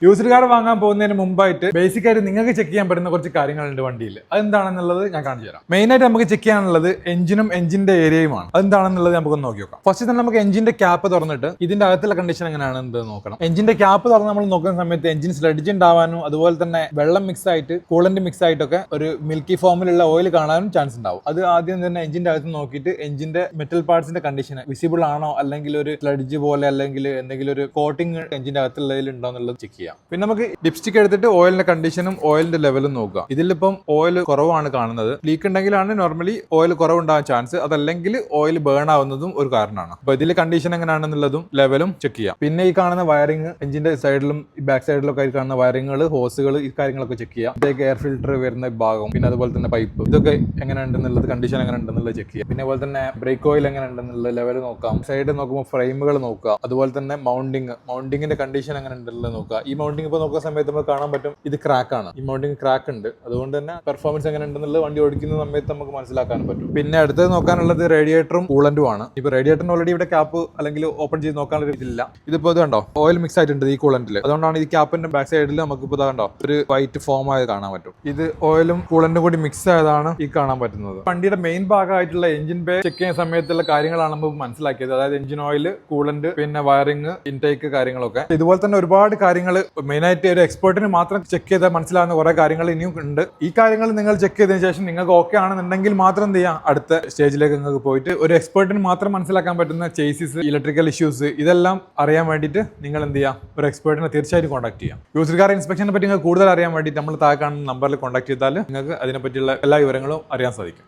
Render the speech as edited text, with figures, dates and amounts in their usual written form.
Used car വാങ്ങാൻ പോകുന്നതിന് മുമ്പായിട്ട് ബേസിക് ആയിട്ട് നിങ്ങൾക്ക് ചെക്ക് ചെയ്യാൻ പറ്റുന്ന കുറച്ച് കാര്യങ്ങളുണ്ട് വണ്ടിയിൽ. അതെന്താണെന്നുള്ളത് ഞാൻ കാണിച്ചു തരാം. മെയിൻ ആയിട്ട് നമുക്ക് ചെക്ക് ചെയ്യാനുള്ളത് എഞ്ചിനും എഞ്ചിന്റെ ഏരിയയുമാണ്. അതെന്താണെന്നുള്ളത് നമുക്ക് നോക്കി നോക്കാം. ഫസ്റ്റ് തന്നെ നമുക്ക് എഞ്ചിന്റെ ക്യാപ്പ് തുറന്നിട്ട് ഇതിന്റെ അകത്തുള്ള കണ്ടീഷൻ എങ്ങനെയാണെന്ന് നോക്കണം. എഞ്ചിന്റെ ക്യാപ്പ് തുറന്ന് നമ്മൾ നോക്കുന്ന സമയത്ത് എഞ്ചിൻ സ്ലഡ്ജ് ഉണ്ടാവാനും അതുപോലെ തന്നെ വെള്ളം മിക്സ് ആയിട്ട് കൂളന്റ് മിക്സ് ആയിട്ടൊക്കെ ഒരു മിൽക്കി ഫോമിലുള്ള ഓയിൽ കാണാനും ചാൻസ് ഉണ്ടാവും. അത് ആദ്യം തന്നെ എഞ്ചിന്റെ അകത്ത് നോക്കിയിട്ട് എഞ്ചിന്റെ മെറ്റൽ പാർട്സിന്റെ കണ്ടീഷൻ വിസിബിൾ ആണോ, അല്ലെങ്കിൽ ഒരു സ്ലഡ്ജ് പോലെ അല്ലെങ്കിൽ എന്തെങ്കിലും ഒരു കോട്ടിംഗ് എഞ്ചിന്റെ അകത്തുള്ളതിൽ ഉണ്ടോ എന്നുള്ളത് ചെക്ക് ചെയ്യാം. പിന്നെ നമുക്ക് ഡിപ്സ്റ്റിക് എടുത്തിട്ട് ഓയിലിന്റെ കണ്ടീഷനും ഓയിലിന്റെ ലെവലും നോക്കുക. ഇതിലിപ്പം ഓയിൽ കുറവാണ് കാണുന്നത്. ലീക്ക് ഉണ്ടെങ്കിലാണ് നോർമലി ഓയിൽ കുറവുണ്ടാകാൻ ചാൻസ്. അതല്ലെങ്കിൽ ഓയിൽ ബേൺ ആവുന്നതും ഒരു കാരണമാണ്. അപ്പൊ ഇതിൽ കണ്ടീഷൻ എങ്ങനെയാണെന്നുള്ളതും ലെവലും ചെക്ക് ചെയ്യാം. പിന്നെ ഈ കാണുന്ന വയറിംഗ് എഞ്ചിന്റെ സൈഡിലും ബാക്ക് സൈഡിലൊക്കെ ആയി കാണുന്ന വയറിങ്ങുകൾ, ഹോസുകൾ, ഈ കാര്യങ്ങളൊക്കെ ചെക്ക് ചെയ്യാം. ഇതിലേക്ക് എയർ ഫിൽറ്റർ വരുന്ന ഭാഗം, പിന്നെ അതുപോലെ തന്നെ പൈപ്പ്, ഇതൊക്കെ എങ്ങനെയുണ്ടെന്നുള്ളത്, കണ്ടീഷൻ എങ്ങനെ ഉണ്ടെന്നുള്ളത് ചെക്ക് ചെയ്യാം. പിന്നെ അതുപോലെ തന്നെ ബ്രേക്ക് ഓയിൽ എങ്ങനെ ഉണ്ടെന്നുള്ള ലെവൽ നോക്കാം. സൈഡ് നോക്കുമ്പോൾ ഫ്രെയിമുകൾ നോക്കുക. അതുപോലെ തന്നെ മൗണ്ടിങ്ങിന്റെ കണ്ടീഷൻ എങ്ങനെ ഉണ്ടെന്നുള്ളത് നോക്കുക. ഈ മൗണ്ടിങ് ഇപ്പോൾ നോക്കുന്ന സമയത്ത് നമുക്ക് കാണാൻ പറ്റും ഇത് ക്രാക്ക് ആണ്. ഈ മൗണ്ടിങ് ക്രാക്ക് ഉണ്ട്. അതുകൊണ്ട് തന്നെ പെർഫോമൻസ് എങ്ങനെ ഉണ്ടെന്നുള്ളത് വണ്ടി ഓടിക്കുന്ന സമയത്ത് നമുക്ക് മനസ്സിലാക്കാൻ പറ്റും. പിന്നെ അടുത്തത് നോക്കാനുള്ളത് റേഡിയേറ്ററും കൂളന്റും ആണ്. ഇപ്പൊ റേഡിയേറ്ററിന് ഓൾറെഡി ഇവിടെ ക്യാപ്പ് അല്ലെങ്കിൽ ഓപ്പൺ ചെയ്ത് നോക്കാനുള്ള ഇതില്ല. ഇതിപ്പോ ഇത് കണ്ടോ, ഓയിൽ മിക്സ് ആയിട്ടുണ്ട് ഈ കൂളന്റിൽ. അതുകൊണ്ടാണ് ഈ ക്യാപ്പിന്റെ ബാക്ക് സൈഡിൽ നമുക്ക് ഇപ്പോൾ കണ്ടോ ഒരു വൈറ്റ് ഫോം ആയത് കാണാൻ പറ്റും. ഇത് ഓയിലും കൂളന്റും കൂടി മിക്സ് ആയതാണ് ഈ കാണാൻ പറ്റുന്നത്. വണ്ടിയുടെ മെയിൻ ഭാഗമായിട്ടുള്ള എഞ്ചിൻ ബേ ചെക്ക് ചെയ്യുന്ന സമയത്തുള്ള കാര്യങ്ങളാണ് നമ്മൾ മനസ്സിലാക്കിയത്. അതായത് എഞ്ചിൻ ഓയിൽ, കൂളന്റ്, പിന്നെ വയറിംഗ്, ഇൻടേക്ക് കാര്യങ്ങളൊക്കെ. ഇതുപോലെ തന്നെ ഒരുപാട് കാര്യങ്ങൾ മെയിനായിട്ട് ഒരു എക്സ്പേർട്ടിന് മാത്രം ചെക്ക് ചെയ്താൽ മനസ്സിലാവുന്ന കുറെ കാര്യങ്ങൾ ഇനിയും ഉണ്ട്. ഈ കാര്യങ്ങൾ നിങ്ങൾ ചെക്ക് ചെയ്തതിനു ശേഷം നിങ്ങൾക്ക് ഓക്കെ ആണെന്നുണ്ടെങ്കിൽ മാത്രം എന്ത് ചെയ്യാം, അടുത്ത സ്റ്റേജിലേക്ക് നിങ്ങൾക്ക് പോയിട്ട് ഒരു എക്സ്പേർട്ടിന് മാത്രം മനസ്സിലാക്കാൻ പറ്റുന്ന ചേസിസ്, ഇലക്ട്രിക്കൽ ഇഷ്യൂസ്, ഇതെല്ലാം അറിയാൻ വേണ്ടിയിട്ട് നിങ്ങൾ എന്ത് ചെയ്യാം, ഒരു എക്സ്പേർട്ടിനെ തീർച്ചയായിട്ടും കോൺടാക്ട് ചെയ്യാം. യൂസ്ഡ് കാർ ഇൻസ്പെക്ഷനെ പറ്റി നിങ്ങൾക്ക് കൂടുതൽ അറിയാൻ വേണ്ടിയിട്ട് നമ്മൾ താഴെ കാണുന്ന നമ്പറിൽ കോൺടാക്ട് ചെയ്താൽ നിങ്ങൾക്ക് അതിനെപ്പറ്റിയുള്ള എല്ലാ വിവരങ്ങളും അറിയാൻ സാധിക്കും.